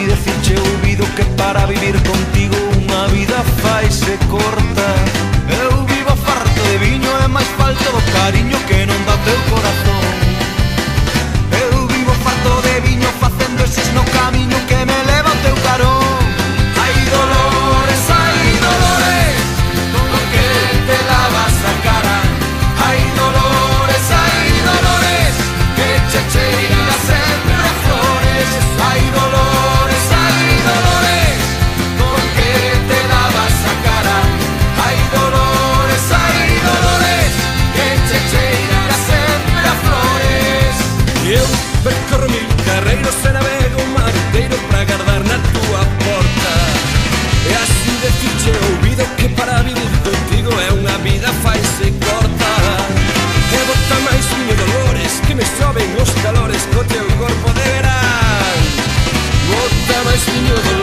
decirche ouvido que para vivir contigo unha vida faise corta. Eu vivo farto de viño e máis falta do cariño que non dá teu corazón. Eu vivo farto de viño facendo eses no camiño que me leva ao teu carón. Hai dolores, por que te lavas a cara? Hai dolores, que che cheira sempre a flores. Hai dolores, por que te lavas a cara? Hai dolores, que che cheira sempre a flores. Eu percorro mil carreiros e navego un mar inteiro para agardar na tua porta. E así decirche ouvido que para vivir contigo é unha vida faise corta. E bota máis miño dolores que me soben os calores co teu corpo de verán. Bota máis miño dolores